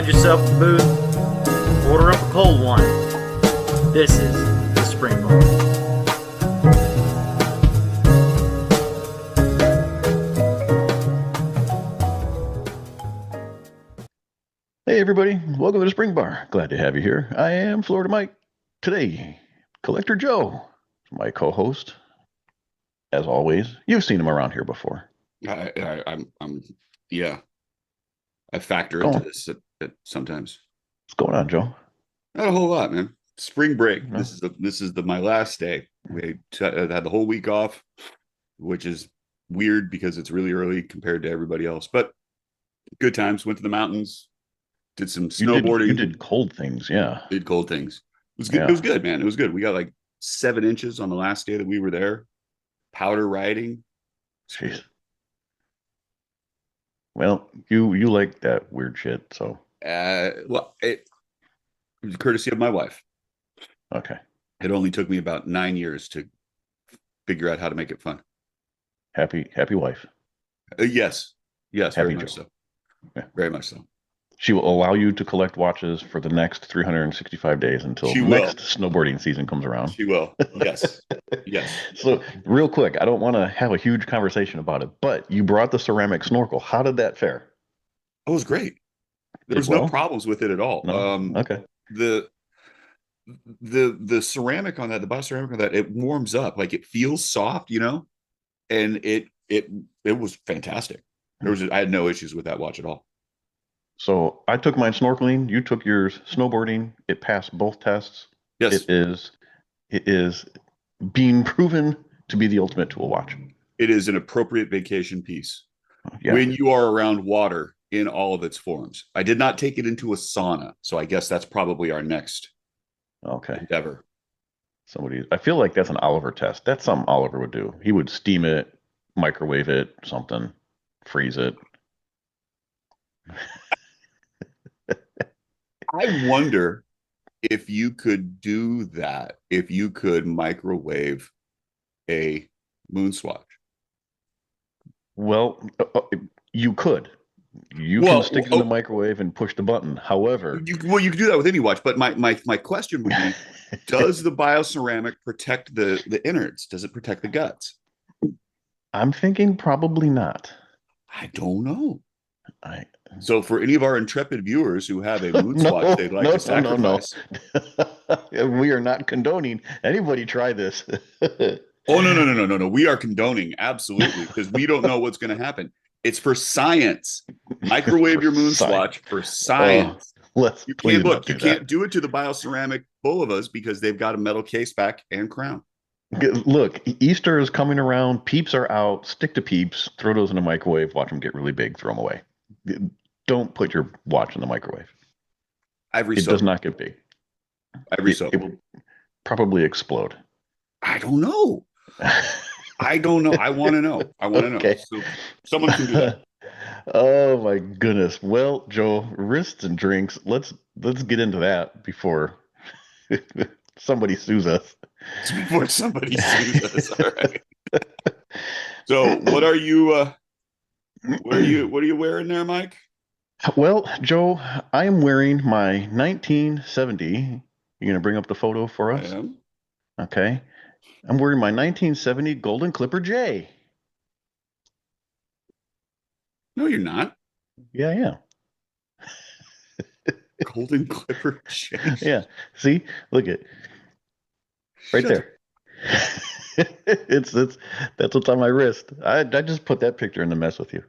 Find yourself a booth, order up a cold one. This is the Spring Bar. Hey everybody, welcome to the Spring Bar. Glad to have you here. I am Florida Mike. Today, Collector Joe, my co-host. As always, you've seen him around here before. Yeah. I factor Go into on. this sometimes. What's going on, Joe? Not a whole lot, man. Spring break. No? This is my last day. We had the whole week off, which is weird because it's really early compared to everybody else. But good times. Went to the mountains, did some You snowboarding, did cold things, yeah. did cold things. It was good. It Yeah. was good, man. It was good. We got like 7 inches on the last day that we were there. Powder riding. Jeez. Well, you like that weird shit, so Well, it was courtesy of my wife. okay. It only took me about 9 years to figure out how to make it fun. Happy wife. Yes, Happy very much Joe. so. Yeah. Very much so. She will allow you to collect watches for the next 365 days until She will. next snowboarding season comes around. She will. Yes, yes. So, real quick, I don't want to have a huge conversation about it, but you brought the ceramic snorkel. How did that fare? It was great. There Did was no well? problems with it at all. No? Okay. The the ceramic on that, the bioceramic on that, it warms up. Like it feels soft, and it was fantastic. I had no issues with that watch at all. So I took mine snorkeling. You took yours snowboarding. It passed both tests. Yes, It is being proven to be the ultimate tool watch. it is an appropriate vacation piece Yeah. when you are around water in all of its forms. I did not take it into a sauna, so I guess that's probably our next Okay. endeavor. I feel like that's an Oliver test. That's something Oliver would do. He would steam it, microwave it, something, freeze it. I wonder if you could do that, if you could microwave a moon swatch. Well, you could. You can Well, stick it in the microwave and push the button. However, you could do that with any watch, but my question would be, does the bioceramic protect the innards? Does it protect the guts? I'm thinking probably not. I don't know. I So for any of our intrepid viewers who have a moon no, swatch they'd like no, to sacrifice. no. We are not condoning anybody try this. Oh, no. We are condoning, absolutely, because we don't know what's going to happen. It's for science. Microwave For your moon science. swatch for science. Let's You please can't not look. do You that. can't do it to the bioceramic bolovas because they've got a metal case back and crown. Look, Easter is coming around. Peeps are out. Stick to peeps. Throw those in the microwave. Watch them get really big. Throw them away. Don't put your watch in the microwave. Ivory It does soap. not get big. Ivory soap. It will probably explode. I don't know. I don't know. I want to know. I want to Okay. know. So someone can do that. Oh my goodness. Well, Joe, wrists and drinks. Let's get into that before somebody sues us. Before somebody sues us. All right. So what are you what are you wearing there, Mike? Well, Joe, I am wearing my 1970. You gonna bring up the photo for I us? am. Okay. I'm wearing my 1970 Golden Clipper J. No, you're not. Yeah, I am. Golden Clipper Chase. Yeah. See, look at right Shut there. it's that's what's on my wrist. I just put that picture in to mess with you.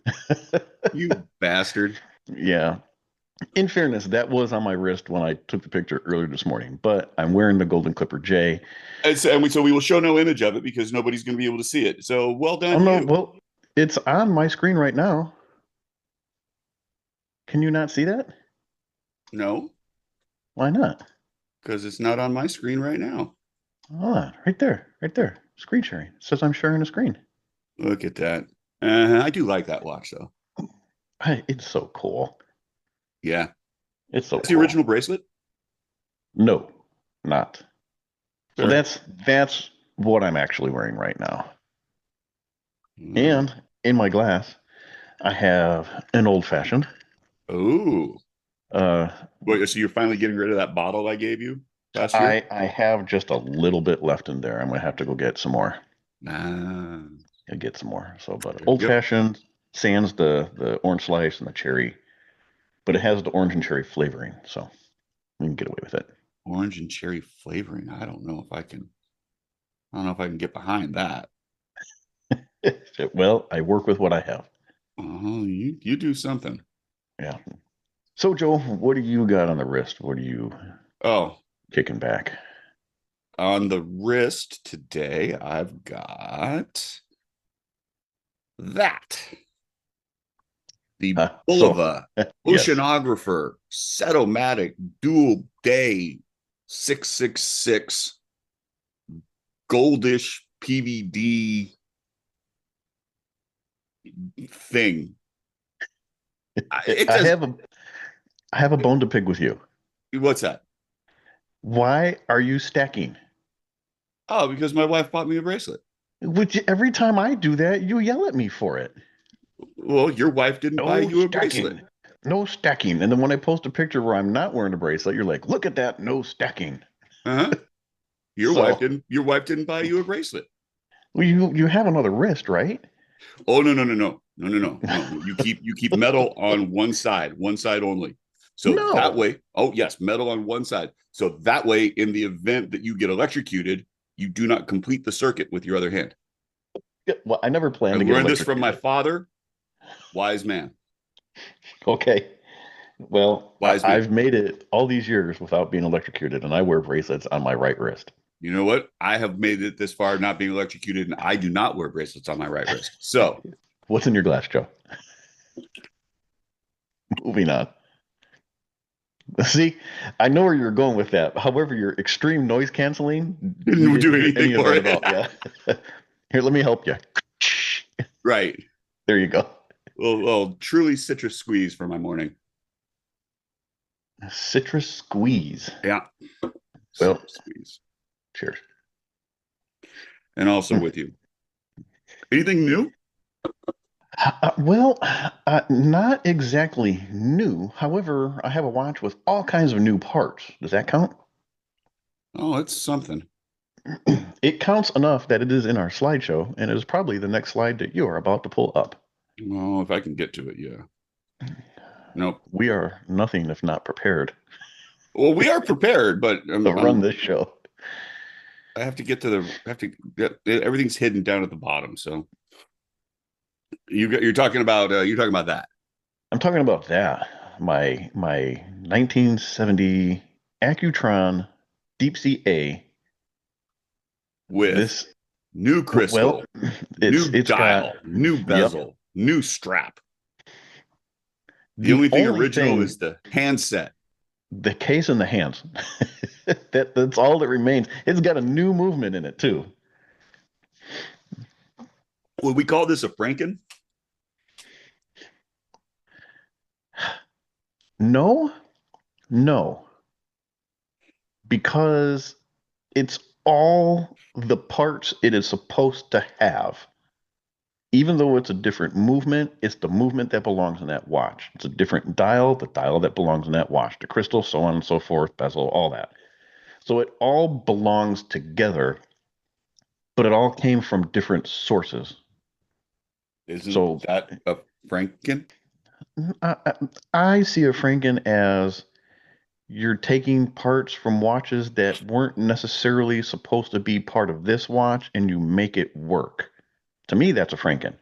You bastard. Yeah. In fairness, that was on my wrist when I took the picture earlier this morning, but I'm wearing the Golden Clipper J. So we will show no image of it because nobody's going to be able to see it. So well Oh done, no, you. well, it's on my screen right now. Can you not see that? No, Why not? because it's not on my screen right now. Hold on, right there. Screen sharing. It says I'm sharing a screen. Look at that. I do like that watch though. It's so cool. Yeah. It's so That's cool. the original bracelet? No, not. So Fair. that's what I'm actually wearing right now. Mm. And in my glass, I have an old fashioned. Oh, Uh, Well, so you're finally getting rid of that bottle I gave you last year? I have just a little bit left in there. I'm gonna have to go get some more. Ah, I'll get some more. So, but there you old go. fashioned, sans the orange slice and the cherry, but it has the orange and cherry flavoring, so we can get away with it. Orange and cherry flavoring. I don't know if I can. I don't know if I can get behind that. Well, I work with what I have. Oh, you do something. Yeah. So, Joe, what do you got on the wrist? What are you Oh, kicking back? on the wrist today, I've got that. The So, Bulova yes. Oceanographer Setomatic Dual Day 666 goldish PVD thing. It I does. have a I have a bone to pick with you. What's that? Why are you stacking? Oh, because my wife bought me a bracelet. Which every time I do that, you yell at me for it. Well, your wife didn't buy No you a bracelet. stacking. No stacking. And then when I post a picture where I'm not wearing a bracelet, you're like, look at that, no stacking. Uh-huh. Your wife So, didn't. Your wife didn't buy you a bracelet. well, you have another wrist, right? Oh, no. You keep metal on one side only. So that No. way, oh yes, metal on one side. So that way, in the event that you get electrocuted, you do not complete the circuit with your other hand. Well, I never I planned to get learned this from my electrocuted. father, wise man, Okay. Well, wise man. I've made it all these years without being electrocuted, and I wear bracelets on my right wrist. You know what? I have made it this far not being electrocuted, and I do not wear bracelets on my right wrist. So What's in your glass, Joe? Moving on. See, I know where you're going with that. However, your extreme noise canceling didn't didn't do do anything any of for that it. at all. Yeah. Here, let me help you. Right. There you go. Well, truly citrus squeeze for my morning. Citrus squeeze. Yeah. Well, Citrus squeeze. cheers. And also with you. Anything new? Well, not exactly new. However, I have a watch with all kinds of new parts. Does that count? Oh, it's something. It counts enough that it is in our slideshow, and it is probably the next slide that you are about to pull up. Well, if I can get to it, yeah. Nope. We are nothing if not prepared Well, we are prepared, but to run this show. I have to get to the. I have to get everything's hidden down at the bottom. So you're talking about that I'm talking about that. My 1970 Accutron Deep Sea A. with This new well, crystal, new it's got dial, new yep. bezel, new strap. The The only thing only original thing, is the handset. the case and the hands. That's all that remains. It's got a new movement in it too. Would we call this a Franken? No, no, because it's all the parts it is supposed to have. Even though it's a different movement, it's the movement that belongs in that watch. It's a different dial, the dial that belongs in that watch, the crystal, so on and so forth, bezel, all that. So it all belongs together, but it all came from different sources. Isn't So that a Franken? I, I I see a Franken as you're taking parts from watches that weren't necessarily supposed to be part of this watch and you make it work. To me, that's a Franken.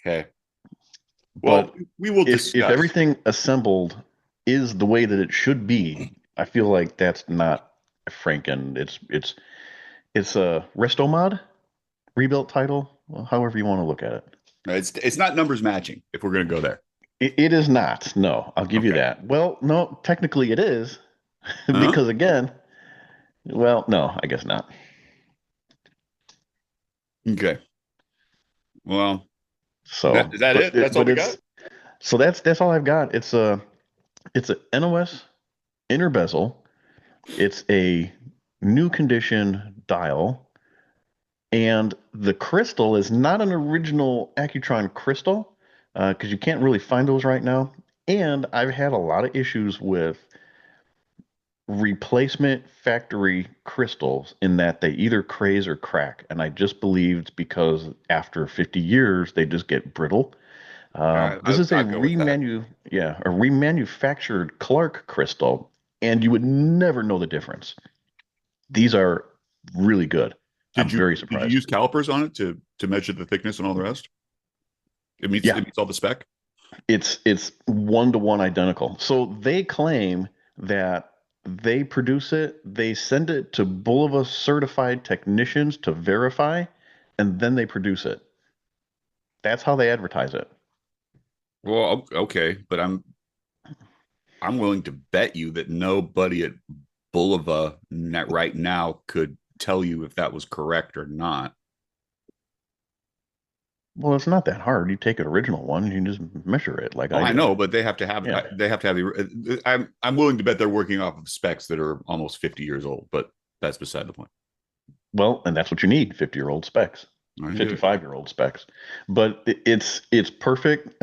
Okay. Well, But we will if discuss. everything assembled is the way that it should be, I feel like that's not a Franken. It's a resto mod, rebuilt title, well, however you want to look at it. It's not numbers matching if we're going to go there. It is not. No, I'll give you Okay. that. Well, no, technically it is Huh? because again, well, no, I guess not. Okay. Well, So, is that it? That's all but we got? it's so that's all I've got. It's a NOS inner bezel. It's a new condition dial, and the crystal is not an original Accutron crystal because you can't really find those right now. And I've had a lot of issues with replacement factory crystals in that they either craze or crack. And I just believe it's because after 50 years, they just get brittle. This is a I'll go with that. a remanufactured Clark crystal, and you would never know the difference. These are really good. I'm very Did you surprised. use calipers on it to measure the thickness and all the rest? Yeah, It meets all the spec. it's one-to-one identical. So they claim that they produce it, they send it to Bulova certified technicians to verify, and then they produce it. That's how they advertise it. Well, okay, but I'm willing to bet you that nobody at Bulova right now could tell you if that was correct or not. Well, it's not that hard. You take an original one, you can just measure it like Oh, I I did. know, but they have to have Yeah. the. I'm willing to bet they're working off of specs that are almost 50 years old, but that's beside the point. Well, and that's what you need, 50-year-old specs, I get it. 55-year-old specs. But it's perfect.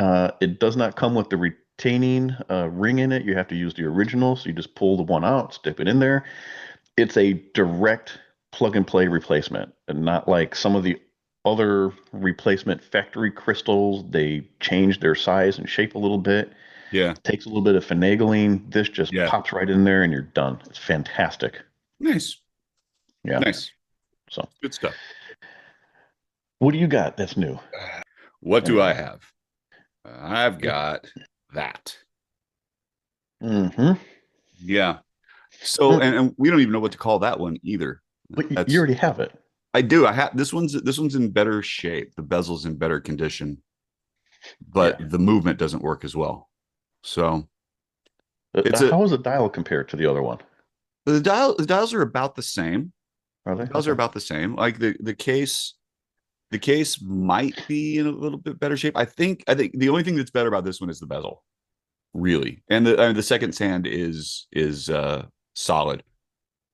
It does not come with the retaining ring in it. You have to use the original. So you just pull the one out, stick it in there. It's a direct plug and play replacement, and not like some of the other replacement factory crystals. They change their size and shape a little bit. Yeah, Takes a little bit of finagling. This just yeah. pops right in there and you're done. It's fantastic. Nice, Yeah. nice, So, good stuff. what do you got that's new? What do I have? I've got that. Mm-hmm. Yeah. So, and we don't even know what to call that one either. But you That's already have it. I do. I have this one's in better shape. The bezel's in better condition, but Yeah. the movement doesn't work as well. So it's a How is the dial compared to the other one? the dials are about the same. Are they? The dials are Okay. about the same. Like the case might be in a little bit better shape. I think the only thing that's better about this one is the bezel, really. And the second sand is solid.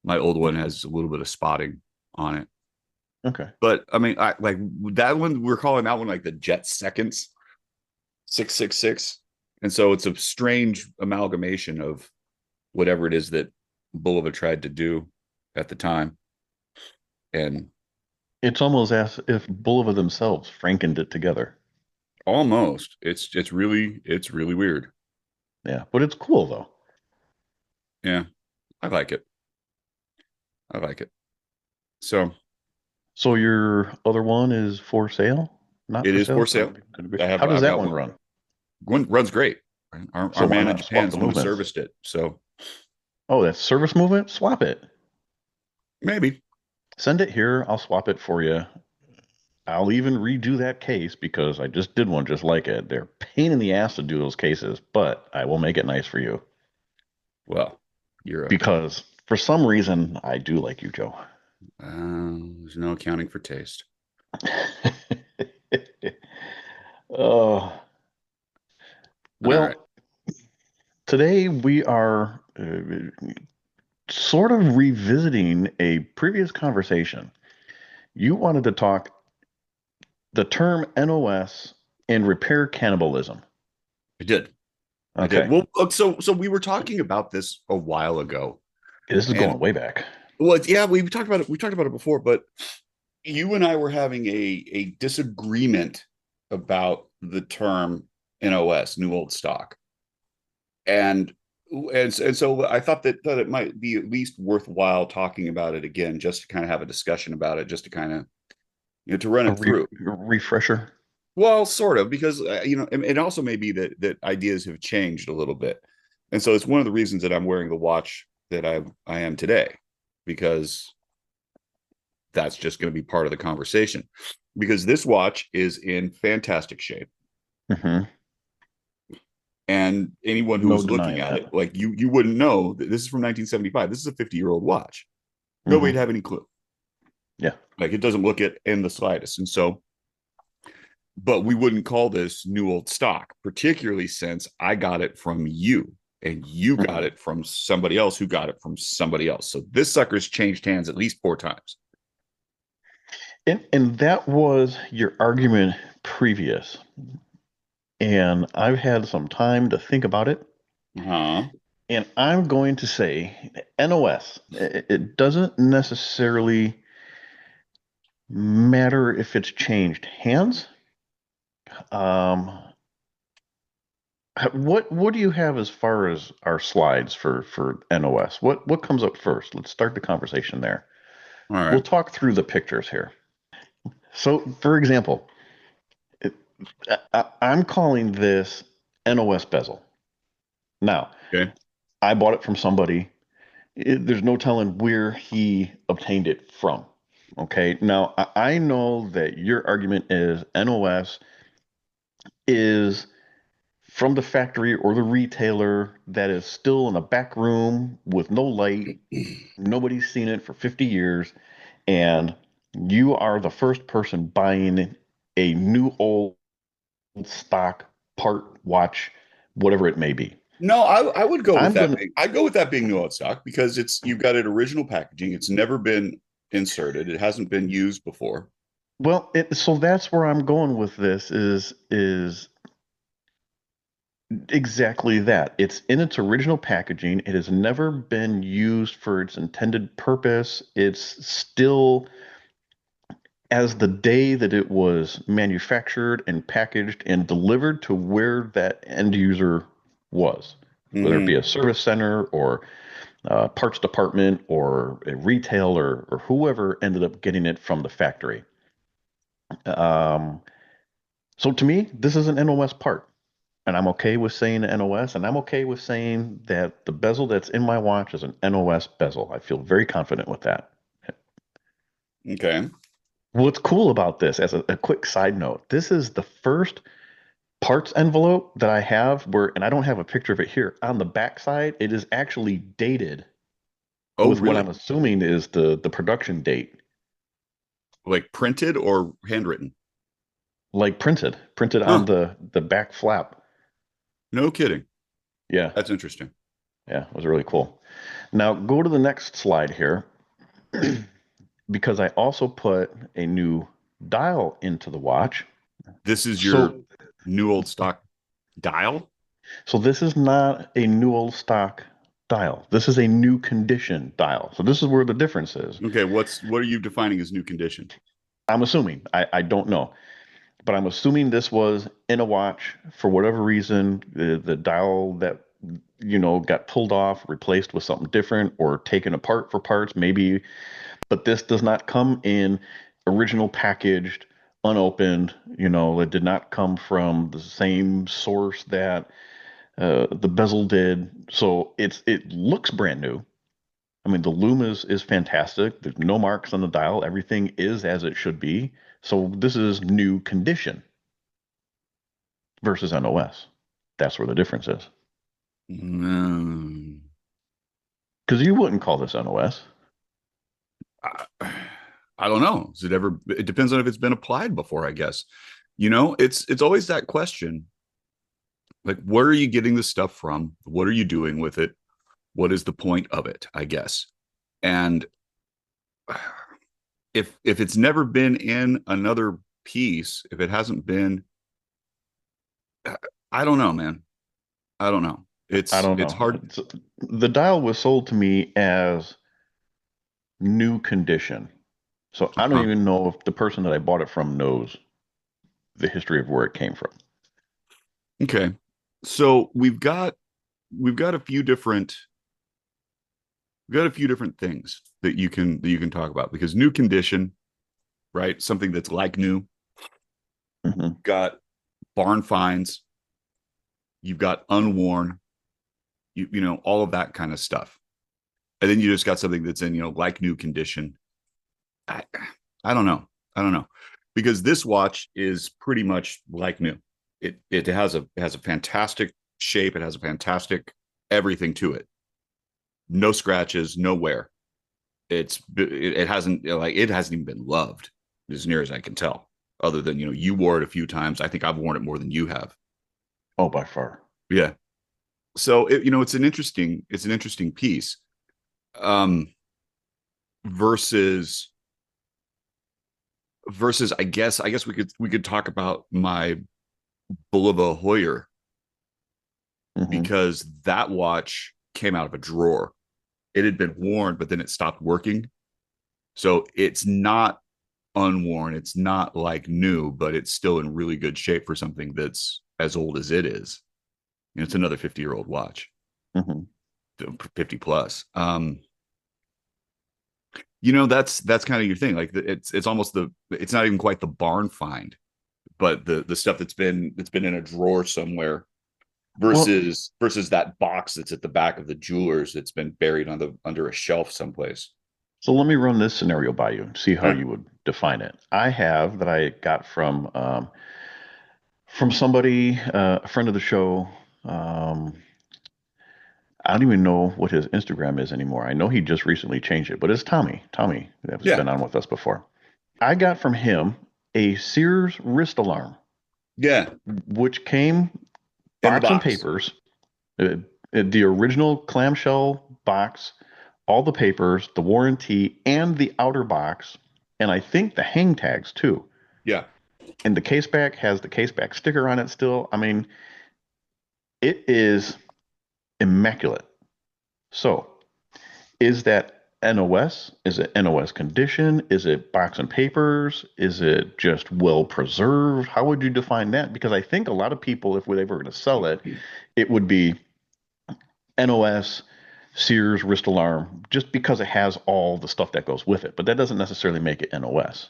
My old one has a little bit of spotting on it. Okay. But I mean, I like that one. We're calling that one like the Jet Seconds 666, and so it's a strange amalgamation of whatever it is that Bulova tried to do at the time. And It's almost as if Bulova themselves frankened it together. almost, it's really weird. Yeah. But it's cool though. Yeah, I like it. I like it. So So your other one is for sale? Not it for is sale? for sale. How does I've that got one one. run? One runs great. So Our why man in not swap Japan's the the one who movements? serviced it. So Oh, that's service movement? Swap it. maybe. Send it here. I'll swap it for you. I'll even redo that case because I just did one just like it. They're pain in the ass to do those cases, but I will make it nice for you Well, you're a because for some reason I do like you, Joe. there's no accounting for taste. uh, All right. well, today we are sort of revisiting a previous conversation. You wanted to talk the term NOS and repair cannibalism. I did. I did. Okay. Well, so we were talking about this a while ago, This is and going way back. well, yeah, we talked about it. We talked about it before, but you and I were having a disagreement about the term NOS, new old stock, and and so I thought that it might be at least worthwhile talking about it again, just to kind of have a discussion about it, just to kind of to run A it through. refresher. Well, sort of, because it also may be that ideas have changed a little bit, and so it's one of the reasons that I'm wearing the watch that I am today, because that's just going to be part of the conversation. Because this watch is in fantastic shape, Hmm. and anyone who No was looking denying at that. it, like you wouldn't know that this is from 1975. This is a 50-year-old watch. Nobody'd Hmm. have any clue. Yeah. Like it doesn't look it in the slightest, and so but we wouldn't call this new old stock, particularly since I got it from you and you got Hmm. it from somebody else who got it from somebody else. So this sucker's changed hands at least 4 times. And that was your argument previous. and I've had some time to think about it. Uh-huh. And I'm going to say NOS. It doesn't necessarily matter if it's changed hands. Um, what do you have as far as our slides for NOS? What comes up first? Let's start the conversation there. All We'll right. talk through the pictures here. So, for example, it, I'm calling this NOS bezel. Now, Okay. I bought it from somebody. There's no telling where he obtained it from. Okay. Now, I know that your argument is NOS is from the factory or the retailer that is still in a back room with no light. Nobody's seen it for 50 years. And you are the first person buying a new old stock part watch, whatever it may be. No, I would go with I'm that. gonna I'd go with that being new stock because it's you've got it original packaging. It's never been inserted. It hasn't been used before. well, so that's where I'm going with this is exactly that. It's in its original packaging. It has never been used for its intended purpose. It's still as the day that it was manufactured and packaged and delivered to where that end user was, whether it be Hmm. a service center or parts department or a retailer or whoever ended up getting it from the factory. Um, so to me, this is an NOS part. And I'm okay with saying NOS, and I'm okay with saying that the bezel that's in my watch is an NOS bezel. I feel very confident with that. Okay. What's cool about this, as a quick side note, this is the first parts envelope that I have where, and I don't have a picture of it here, on the back side, it is actually dated Oh, with what really? I'm assuming is the production date, Like printed or handwritten? like printed on Huh. the back flap. No kidding. Yeah, That's interesting. yeah, it was really cool. Now go to the next slide here. Because I also put a new dial into the watch. This is your So, new old stock dial? so this is not a new old stock dial. This is a new condition dial. So this is where the difference is. Okay, what are you defining as new condition? I'm assuming, I don't know, but I'm assuming this was in a watch for whatever reason, the dial that got pulled off, replaced with something different, or taken apart for parts, maybe. But this does not come in original packaged, unopened. It did not come from the same source that the bezel did. So it looks brand new. I mean, the loom is fantastic. There's no marks on the dial. Everything is as it should be. So this is new condition versus NOS. That's where the difference is. Mm, Because you wouldn't call this NOS. I, I don't know. Is it ever? It depends on if it's been applied before, I guess. It's always that question. Like, where are you getting the stuff from? What are you doing with it? What is the point of it? I guess. And if it's never been in another piece, if it hasn't been, I don't know, man. I don't know. I don't It's know. hard. The dial was sold to me as new condition. So I don't Uh, even know if the person that I bought it from knows the history of where it came from. okay, so we've got a few different we've got a few different things that you can talk about because new condition, right? Something that's like new. Hmm. Got barn finds. You've got unworn. You know all of that kind of stuff, and then you just got something that's in like new condition. I, I don't know. I don't know because this watch is pretty much like new. It has a fantastic shape. It has a fantastic everything to it. No scratches, no wear. It hasn't like it hasn't even been loved as near as I can tell. Other than you wore it a few times. I think I've worn it more than you have. Oh, by far. Yeah. So it's an interesting piece. Um, versus versus I guess we could talk about Bulova Hoyer, Hmm. because that watch came out of a drawer. It had been worn, but then it stopped working. So it's not unworn. It's not like new, but it's still in really good shape for something that's as old as it is. You know, it's another 50-year-old watch, Hmm. 50 plus. You know, that's kind of your thing. Like it's almost it's not even quite the barn find, but the stuff that's been in a drawer somewhere Well, versus that box that's at the back of the jewelers that's been buried on the under a shelf someplace. so let me run this scenario by you and see how Huh. you would define it. I have that I got from somebody, a friend of the show. Um, I don't even know what his Instagram is anymore. I know he just recently changed it, but it's Tommy. Tommy that has Yeah, been on with us before. I got from him a Sears wrist alarm, yeah, which came in the box and box. papers, uh, the original clamshell box, all the papers, the warranty, and the outer box, and I think the hang tags too. Yeah. And the case back has the case back sticker on it still. I mean, it is immaculate. So, is that NOS? Is it NOS condition? Is it box and papers? Is it just well preserved? How would you define that? Because I think a lot of people, if they were going to sell it, it would be NOS, Sears wrist alarm, just because it has all the stuff that goes with it. But that doesn't necessarily make it NOS.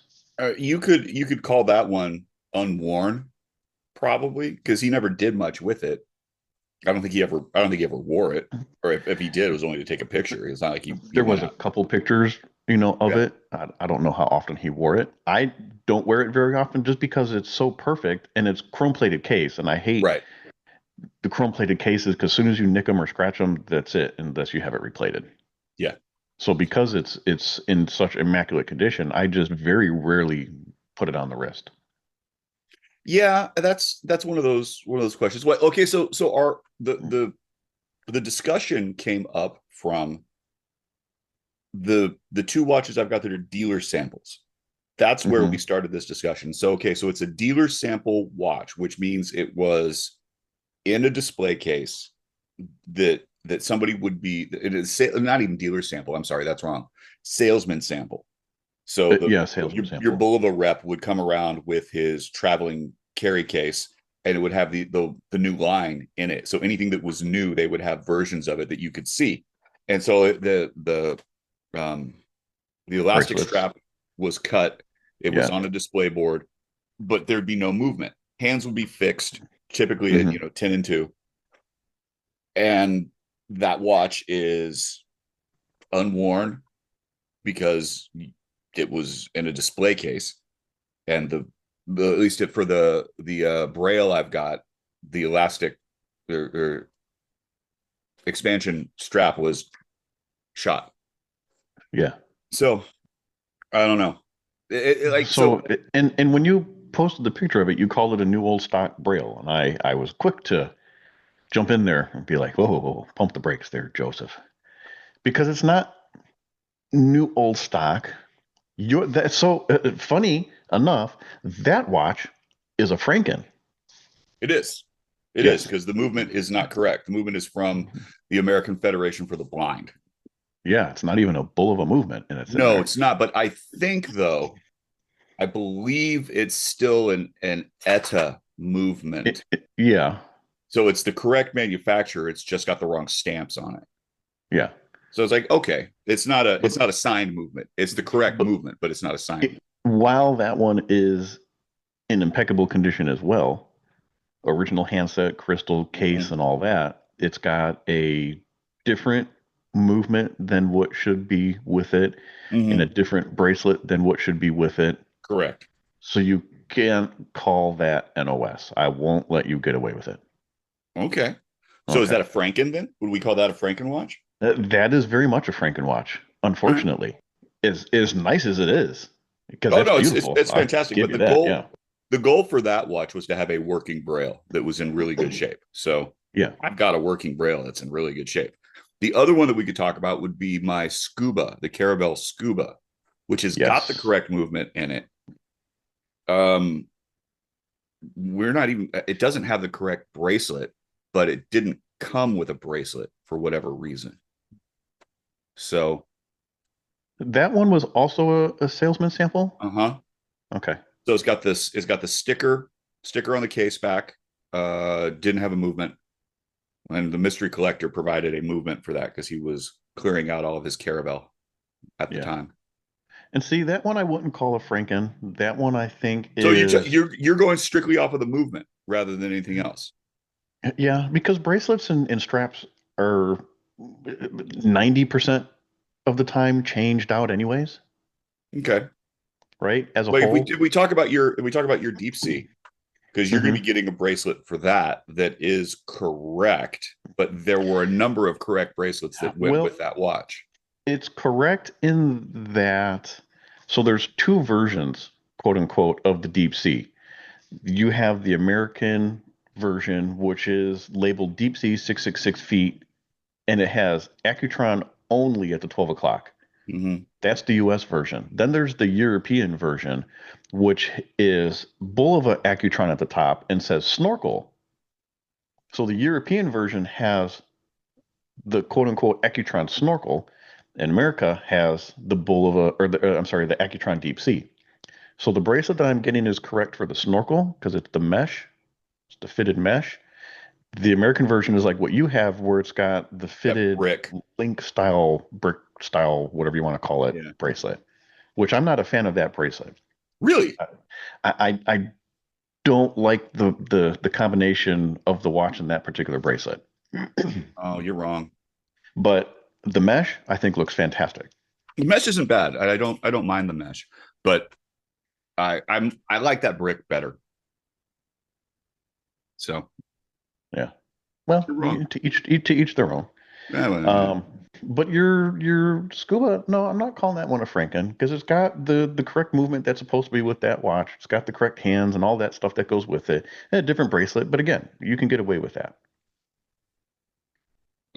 You could call that one unworn, probably, because he never did much with it. I don't think he ever wore it, or if he did, it was only to take a picture. It's not like he There went was a out. couple pictures, of Yeah, it. I don't know how often he wore it. I don't wear it very often just because it's so perfect and it's chrome plated case. And I hate right. the chrome plated cases because as soon as you nick them or scratch them, that's it, unless you have it replated. Yeah, So because it's in such immaculate condition, I just very rarely put it on the wrist. yeah. That's one of those questions. What? Okay, so our the discussion came up from the two watches I've got that are dealer samples. That's where we Hmm. started this discussion. So okay, so it's a dealer sample watch, which means it was in a display case that somebody would be, it is not even dealer sample. I'm sorry, that's wrong. Salesman sample. So Yeah, salesman your sample. Bulova rep would come around with his traveling carry case, and it would have the new line in it. So anything that was new, they would have versions of it that you could see. And so um the elastic Bracelets. strap was cut. It was Yeah. on a display board, but there'd be no movement. Hands would be fixed, typically at Hmm. 10 and 2. And that watch is unworn because it was in a display case. And the at least for the braille I've got, the elastic or expansion strap was shot. Yeah. So I don't know. Like so, So, and when you posted the picture of it, you called it a new old stock Braille, and I was quick to jump in there and be like, whoa, whoa, whoa, pump the brakes there, Joseph, because it's not new old stock. You're that's so funny enough. That watch is a Franken. it is. It is Yes. because the movement is not correct. The movement is from the American Federation for the Blind. Yeah, it's not even a bull of a movement, and it's in No, there. it's not. But I think though, I believe it's still an ETA movement. Yeah, So it's the correct manufacturer. It's just got the wrong stamps on it. yeah. So it's like, okay, it's But not a signed movement. It's the correct but movement, but it's not a signed movement. while that one is in impeccable condition as well, original handset, crystal case, Mm-hmm. and all that, it's got a different movement than what should be with it, and a Mm-hmm. different bracelet than what should be with it. Correct. So you can't call that NOS. I won't let you get away with it. Okay. So is Okay. that a Franken then? Would we call that a Franken watch? That is very much a Frankenwatch, All right. unfortunately. As nice as it is, because Oh that's no, it's beautiful. it's I'll fantastic. give But you that. Yeah. the goal for that watch was to have a working braille that was in really good shape. So Yeah. I've got a working braille that's in really good shape. The other one that we could talk about would be my Scuba, the Carabelle Scuba, which has got the Yes. correct movement in it. Um, we're not even, it doesn't have the correct bracelet, but it didn't come with a bracelet for whatever reason. So, That one was also a salesman sample. uh-huh. Okay. So it's got the sticker on the case back. Didn't have a movement. And the mystery collector provided a movement for that because he was clearing out all of his caravel at the Yeah. time. And see, that one I wouldn't call a Franken. That one I think So is, you're going strictly off of the movement rather than anything else. yeah, because bracelets and straps are 90% of the time changed out anyways, Okay. right? As a Like whole. if we talk about your deep sea, because you're going to Hmm. be getting a bracelet for that is correct, but there were a number of correct bracelets that went Well, with that watch. it's correct in that. So there's two versions, quote unquote, of the deep sea. You have the American version, which is labeled deep sea 666 feet, and it has Accutron only at the 12 o'clock. Mm-hmm. That's the US version. Then there's the European version, which is Bulova Accutron at the top and says snorkel. So the European version has the quote unquote Accutron snorkel, and America has the Bulova, or I'm sorry, the Accutron Deep Sea. So the bracelet that I'm getting is correct for the snorkel because it's the mesh, it's the fitted mesh. The American version is like what you have, where it's got the That fitted brick. link style, brick style, whatever you want to call it, Yeah. bracelet, which I'm not a fan of that bracelet. Really? I don't like the combination of the watch and that particular bracelet. Oh, you're wrong. But the mesh, I think, looks fantastic. The mesh isn't bad. I don't mind the mesh, but I like that brick better. So Yeah. Well, you're wrong. to each their own. Yeah, well, Um, but your scuba, no, I'm not calling that one a Franken because it's got the correct movement that's supposed to be with that watch. It's got the correct hands and all that stuff that goes with it. And a different bracelet, but again, you can get away with that.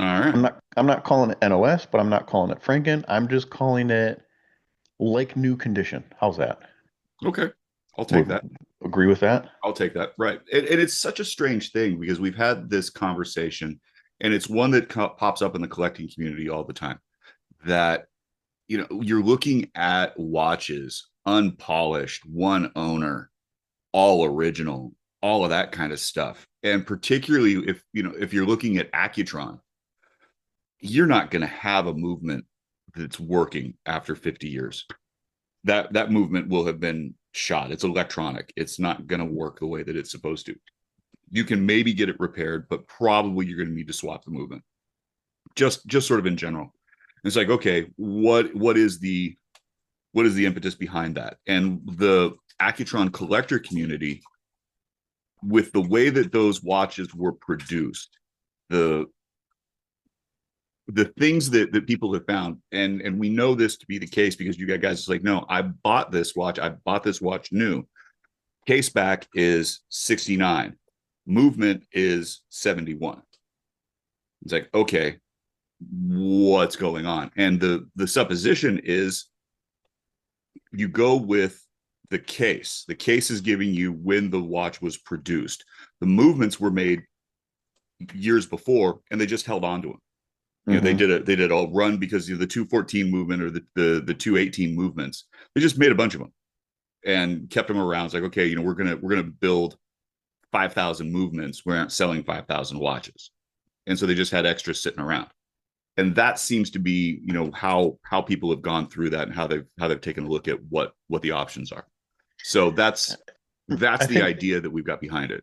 all right. I'm not calling it NOS, but I'm not calling it Franken. I'm just calling it like new condition. How's that? Okay. I'll take Would that. agree with that? I'll take that. Right. And it's such a strange thing because we've had this conversation and it's one that pops up in the collecting community all the time that, you're looking at watches, unpolished, one owner, all original, all of that kind of stuff. And particularly if you're looking at Accutron, you're not going to have a movement that's working after 50 years. That movement will have been shot. It's electronic. It's not going to work the way that it's supposed to. You can maybe get it repaired, but probably you're going to need to swap the movement. Just sort of in general. It's like, okay, what is the impetus behind that? And the Accutron collector community, with the way that those watches were produced, the things that people have found, and we know this to be the case because you got guys like, no, I bought this watch new. Case back is 69, movement is 71. It's like, okay, what's going on? And the supposition is you go with the case. The case is giving you when the watch was produced. The movements were made years before, and they just held on to them. They did a run because of the 214 movement or the 218 movements. They just made a bunch of them and kept them around. It's like, okay, we're gonna build 5,000 movements. We aren't selling 5,000 watches, and so they just had extras sitting around. And that seems to be how people have gone through that and how they've taken a look at what the options are. So that's I the think idea that we've got behind it.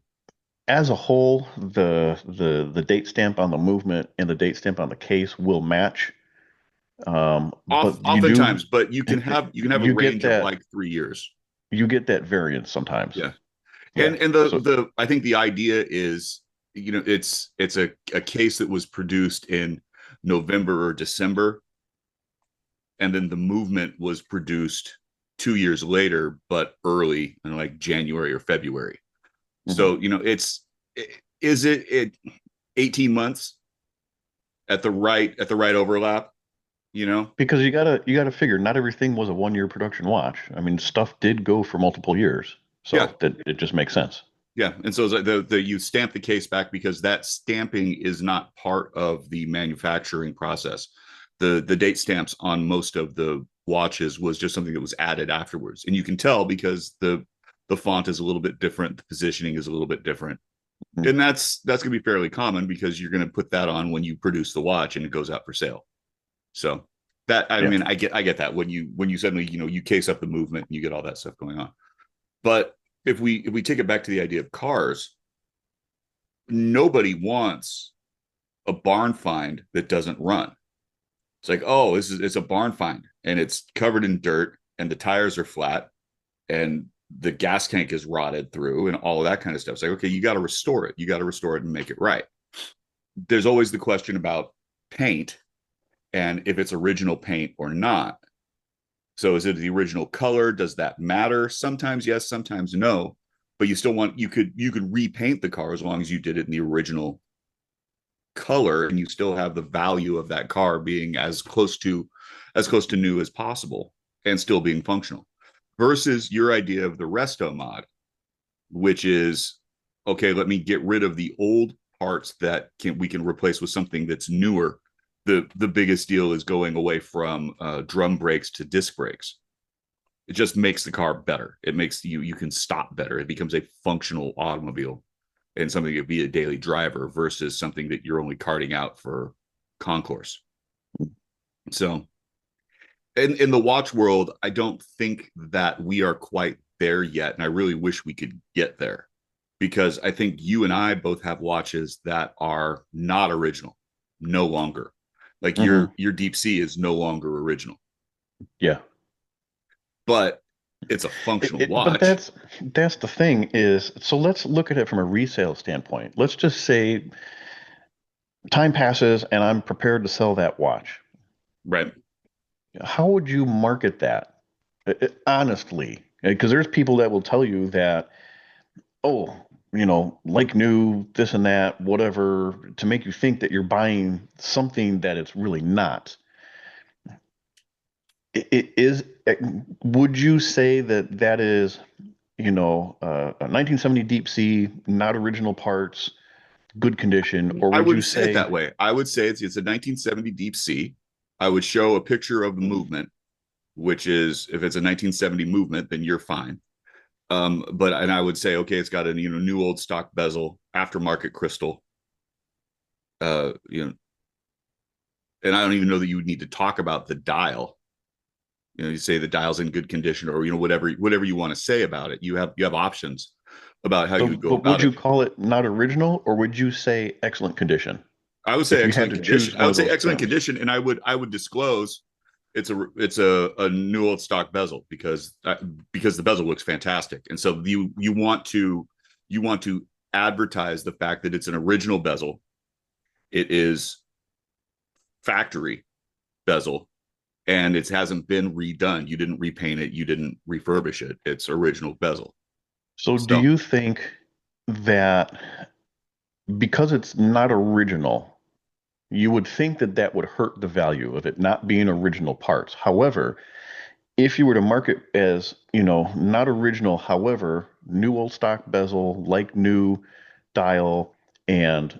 as a whole, the date stamp on the movement and the date stamp on the case will match. But Oftentimes, but you can have a you get range of that like 3 years. you get that variance sometimes. Yeah. Yeah. And So the I think the idea is, it's a case that was produced in November or December, and then the movement was produced 2 years later, but early in like January or February. So is it 18 months at the right overlap? because you gotta figure not everything was a 1 year production watch. I mean, stuff did go for multiple years, Yeah. so that it just makes sense. Yeah, and so it's like the you stamp the case back because that stamping is not part of the manufacturing process. The date stamps on most of the watches was just something that was added afterwards, and you can tell because the font is a little bit different, the positioning is a little bit different, Mhm. and that's going to be fairly common because you're going to put that on when you produce the watch and it goes out for sale. So that I Yeah. mean I get that when you suddenly you case up the movement and you get all that stuff going on. But if we take it back to the idea of cars, nobody wants a barn find that doesn't run. It's like, oh, it's a barn find and it's covered in dirt and the tires are flat and the gas tank is rotted through and all of that kind of stuff. It's like, okay, you got to restore it. You got to restore it and make it right. There's always the question about paint and if it's original paint or not. So is it the original color? Does that matter? Sometimes yes, sometimes no. But you still want you could repaint the car as long as you did it in the original color and you still have the value of that car being as close to new as possible and still being functional versus your idea of the resto mod, which is okay, let me get rid of the old parts that we can replace with something that's newer. The biggest deal is going away from drum brakes to disc brakes. It just makes the car better. It makes you can stop better. It becomes a functional automobile and something that would be a daily driver versus something that you're only carting out for concourse. So in the watch world, I don't think that we are quite there yet. And I really wish we could get there because I think you and I both have watches that are not original, no longer. Like Hmm. your Deep Sea is no longer original, Yeah. but it's a functional But watch. that's the thing is, so let's look at it from a resale standpoint. Let's just say time passes and I'm prepared to sell that watch. Right. How would you market that? Honestly, because there's people that will tell you that, oh, like new, this and that, whatever, to make you think that you're buying something that it's really not. It is, would you say that that is, a 1970 Deep Sea, not original parts, good condition, or I would you wouldn't say it say, that way. I would say it's a 1970 Deep Sea. I would show a picture of the movement, which is if it's a 1970 movement, then you're fine. But and I would say, okay, it's got a new old stock bezel, aftermarket crystal. Uh, you know, and I don't even know that you would need to talk about the dial. You say the dial's in good condition, or whatever you want to say about it. You have options about how you so, would go but would about you it. call it not original, or would you say excellent condition? I would say If you had excellent to condition. choose I one would of say those excellent things. condition, and I would disclose it's a new old stock bezel because the bezel looks fantastic, and so you want to advertise the fact that it's an original bezel. It is factory bezel, and it hasn't been redone. You didn't repaint it. You didn't refurbish it. It's original bezel. So do So you think that because it's not original, you would think that that would hurt the value of it not being original parts? However, if you were to market as, not original, however, new old stock bezel, like new dial, and,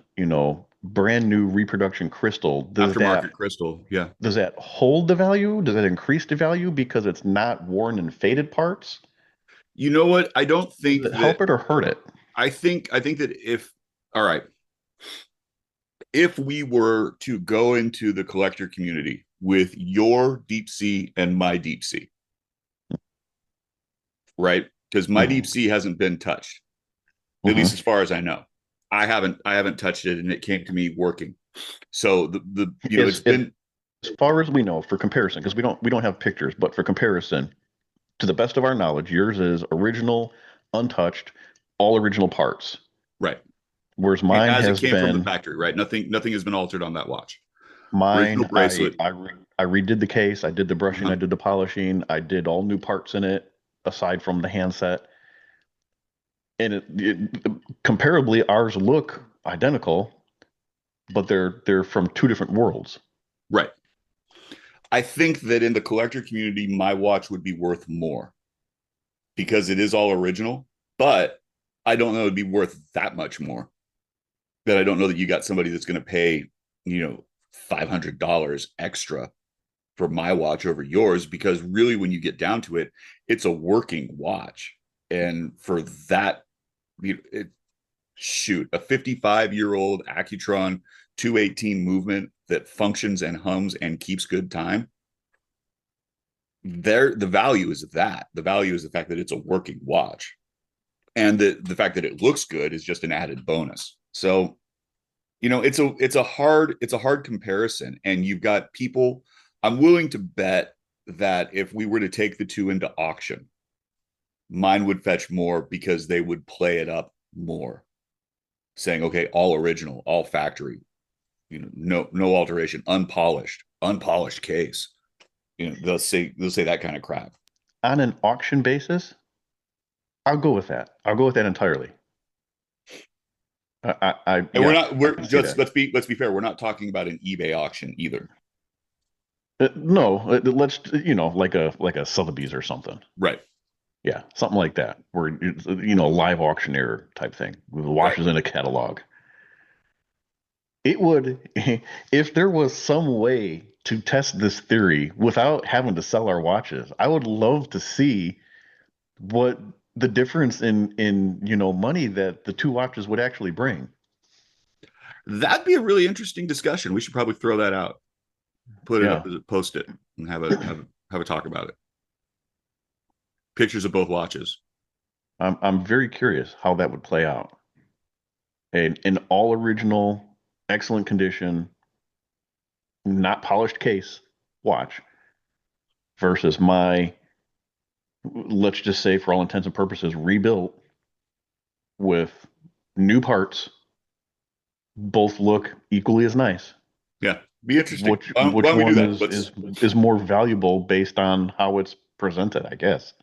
brand new reproduction crystal, aftermarket crystal, yeah. does that hold the value? Does that increase the value because it's not worn and faded parts? You know what? I don't Does think it that. help it or hurt it? I think that if all right, if we were to go into the collector community with your deep sea and my deep sea, right? Because my deep Hmm. sea hasn't been touched, at least Hmm. as far as I know. I haven't touched it, and it came to me working. So the it's As been far as we know, for comparison, because we don't have pictures, but for comparison, to the best of our knowledge, yours is original, untouched, all original parts, right whereas mine as it has came from the been factory, right? Nothing has been altered on that watch. Original mine. I bracelet, I re, I redid the case, I did the brushing, I uh-huh. did the polishing, I did all new parts in it aside from the handset, and comparably ours look identical, but they're from two different worlds. Right. I think that in the collector community, my watch would be worth more because it is all original. But I don't know it'd be worth that much more. That I don't know that you got somebody that's going to pay, $500 extra for my watch over yours, because really when you get down to it, it's a working watch. And for that, shoot, a 55-year-old Accutron 218 movement that functions and hums and keeps good time, the value is that. The value is the fact that it's a working watch. And the fact that it looks good is just an added bonus. So, it's a hard comparison. And you've got people, I'm willing to bet that if we were to take the two into auction, mine would fetch more because they would play it up more, saying, okay, all original, all factory, no alteration, unpolished case. They'll say that kind of crap. On an auction basis, I'll go with that. I'll go with that entirely. And we're just, let's be fair. We're not talking about an eBay auction either. No, let's, like a Sotheby's or something. Right. Yeah, something like that, where live auctioneer type thing with the watches in a catalog. It would, if there was some way to test this theory without having to sell our watches, I would love to see what the difference in money that the two watches would actually bring. That'd be a really interesting discussion. We should probably throw that out, put it up, post it, and have a talk about it. Pictures of both watches. I'm very curious how that would play out. An all original, excellent condition, not polished case watch versus my, let's just say for all intents and purposes, rebuilt with new parts. Both look equally as nice. Yeah, be interesting. Which one is more valuable based on how it's presented, I guess.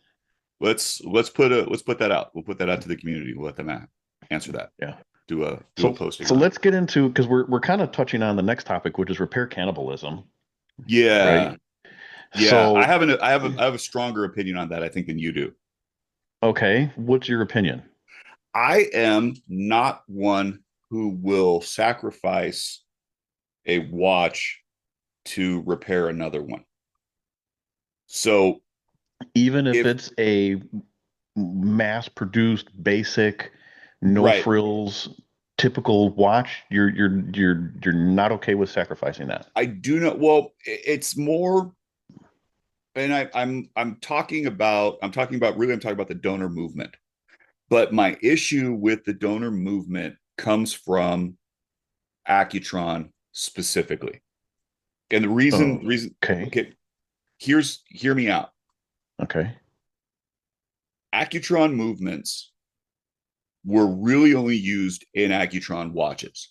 Let's put that out. We'll put that out to the community. We'll let them answer that. Yeah. Do a posting. So let's get into, because we're kind of touching on the next topic, which is repair cannibalism. Yeah. Right? Yeah. So, I have a stronger opinion on that, I think, than you do. Okay. What's your opinion? I am not one who will sacrifice a watch to repair another one. So even if it's a mass-produced, basic, no frills, typical watch, you're not okay with sacrificing that. I do not. Well, it's more, and I'm talking about the donor movement. But my issue with the donor movement comes from Accutron specifically. And the reason, okay, hear me out. Okay. Accutron movements were really only used in Accutron watches.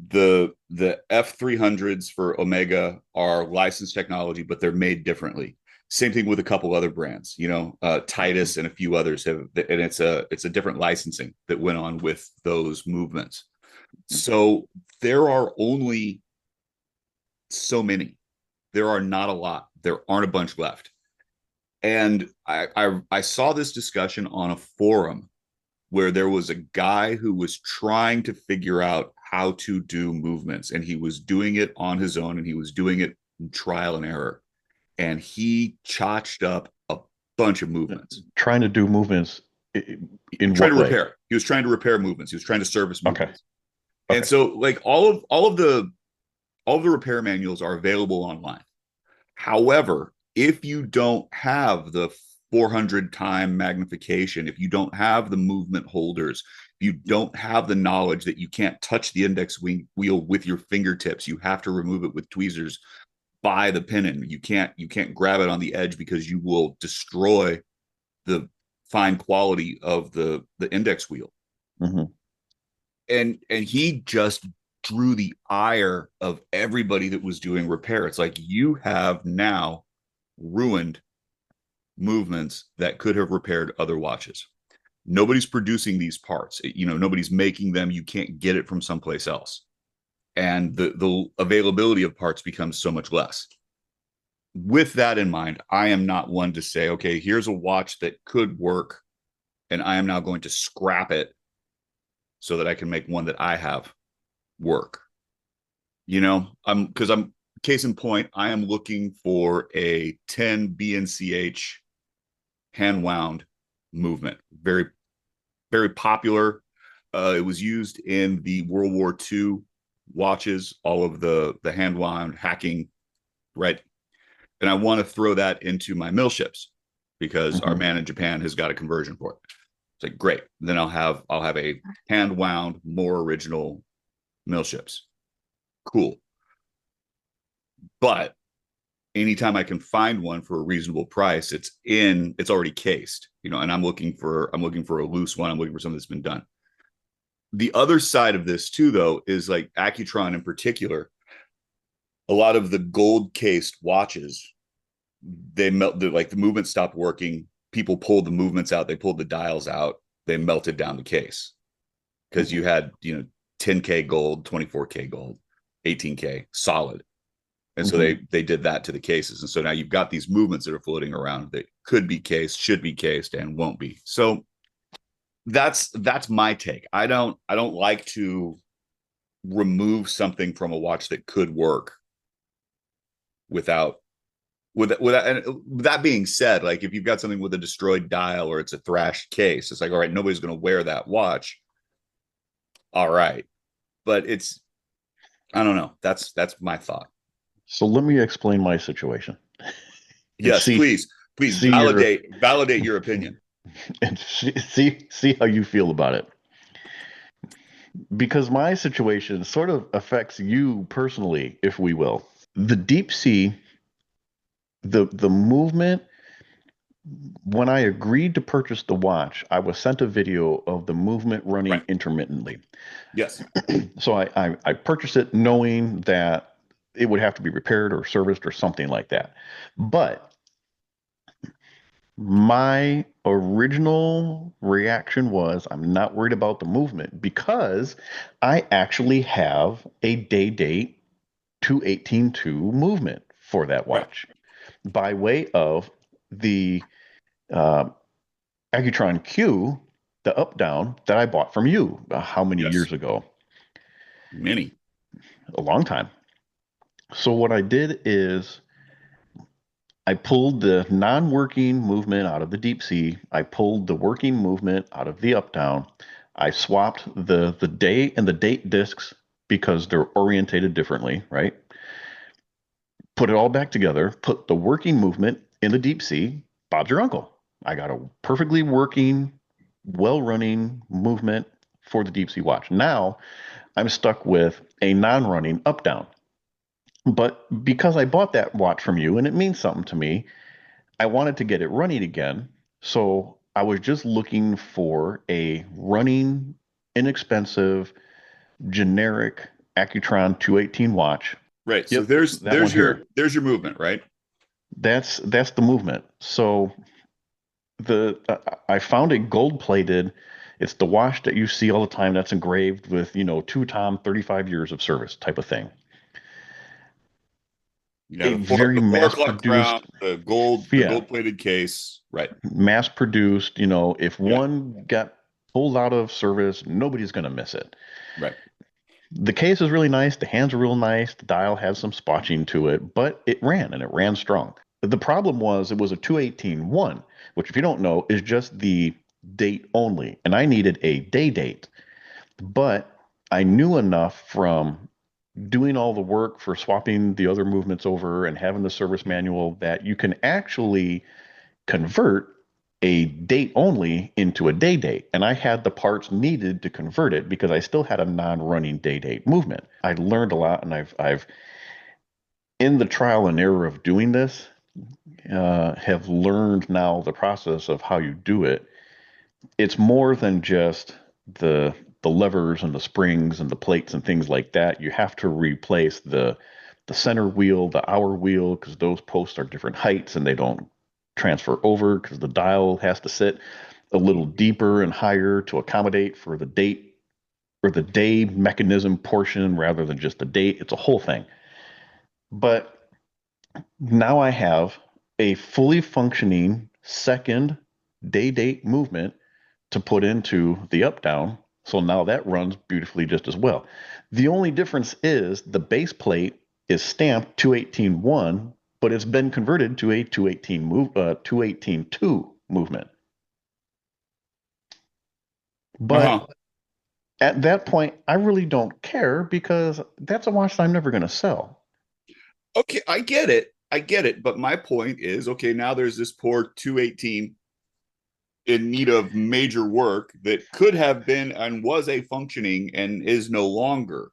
The F300s for Omega are licensed technology, but they're made differently. Same thing with a couple other brands, Titus and a few others have, and it's a different licensing that went on with those movements. So there are only so many. There are not a lot. There aren't a bunch left. And I saw this discussion on a forum where there was a guy who was trying to figure out how to do movements, and he was doing it on his own, and he was doing it in trial and error. And he chotched up a bunch of movements. Trying to do movements in trying what to way? repair. He was trying to repair movements. He was trying to service movements. Okay. And so, like, all of the repair manuals are available online. However, if you don't have the 400 time magnification, if you don't have the movement holders, if you don't have the knowledge that you can't touch the index wheel with your fingertips, you have to remove it with tweezers by the pinion. You can't grab it on the edge because you will destroy the fine quality of the index wheel. Mm-hmm. And he just drew the ire of everybody that was doing repair. It's like, you have now ruined movements that could have repaired other watches. Nobody's producing these parts. Nobody's making them. You can't get it from someplace else. And the availability of parts becomes so much less. With that in mind, I am not one to say, okay, here's a watch that could work and I am now going to scrap it so that I can make one that I have work. I'm case in point, I am looking for a 10 BNCH hand wound movement. Very, very popular. It was used in the World War II watches, all of the hand wound hacking, right? And I want to throw that into my mill ships because our man in Japan has got a conversion for it. It's like great. Then I'll have a hand wound, more original mill ships. Cool. But anytime I can find one for a reasonable price, it's already cased, and I'm looking for a loose one. I'm looking for something that's been done. The other side of this too, though, is like Accutron in particular. A lot of the gold cased watches, they melt, like the movement stopped working. People pulled the movements out, they pulled the dials out, they melted down the case because you had 10K gold, 24K gold, 18K solid. And so they did that to the cases. And so now you've got these movements that are floating around that could be cased, should be cased, and won't be. So that's my take. I don't like to remove something from a watch that could work without and that being said, like if you've got something with a destroyed dial or it's a thrashed case, it's like, all right, nobody's going to wear that watch. All right. But I don't know. That's my thought. So let me explain my situation. Yes, please validate your opinion. And see how you feel about it. Because my situation sort of affects you personally, if we will. The deep sea, the movement, when I agreed to purchase the watch, I was sent a video of the movement running intermittently. Yes. So I purchased it knowing that it would have to be repaired or serviced or something like that. But my original reaction was I'm not worried about the movement because I actually have a day date 218.2 movement for that watch by way of the uh, Accutron Q, the up down that I bought from you how many years ago? Many. A long time. So what I did is I pulled the non-working movement out of the deep sea. I pulled the working movement out of the up down. I swapped the day and the date discs because they're orientated differently, right? Put it all back together, put the working movement in the deep sea. Bob's your uncle. I got a perfectly working, well-running movement for the deep sea watch. Now I'm stuck with a non-running up down. But because I bought that watch from you and it means something to me, I wanted to get it running again. So I was just looking for a running, inexpensive, generic Accutron 218 watch. Right. So Yep, there's that one here. there's your movement, right? That's the movement. So I found a gold plated. It's the watch that you see all the time. That's engraved with two Tom 35 years of service type of thing. A very The 4 o'clock crown, mass-produced, the gold yeah, plated case. Right. mass-produced. If one got pulled out of service, nobody's going to miss it. Right. The case is really nice. The hands are real nice. The dial has some spotching to it, but it ran and it ran strong. The problem was it was a 218.1, which, if you don't know, is just the date only. And I needed a day date. But I knew enough from doing all the work for swapping the other movements over and having the service manual that you can actually convert a date only into a day date. And I had the parts needed to convert it because I still had a non-running day date movement. I learned a lot, and I've in the trial and error of doing this, have learned now the process of how you do it. It's more than just the levers and the springs and the plates and things like that. You have to replace the center wheel, the hour wheel, because those posts are different heights and they don't transfer over because the dial has to sit a little deeper and higher to accommodate for the date or the day mechanism portion rather than just the date. It's a whole thing. But now I have a fully functioning second day date movement to put into the up down. So now that runs beautifully just as well. The only difference is the base plate is stamped 218.1, but it's been converted to a 218.2 movement. Uh-huh. But at that point, I really don't care because that's a watch that I'm never going to sell. Okay, I get it. I get it. But my point is, okay, now there's this poor 218 in need of major work that could have been and was a functioning and is no longer.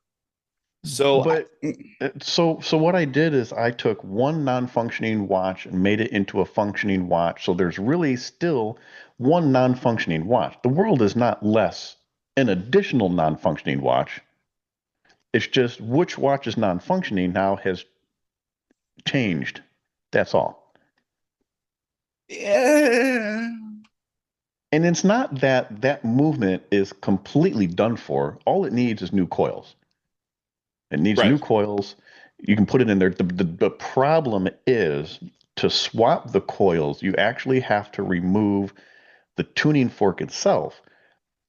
So But so what I did is I took one non-functioning watch and made it into a functioning watch. So there's really still one non-functioning watch. The world is not less an additional non-functioning watch. It's just which watch is non-functioning now has changed. That's all. yeah. And it's not that that movement is completely done for. All it needs is new coils. It needs new Right. coils. You can put it in there. The problem is to swap the coils, you actually have to remove the tuning fork itself.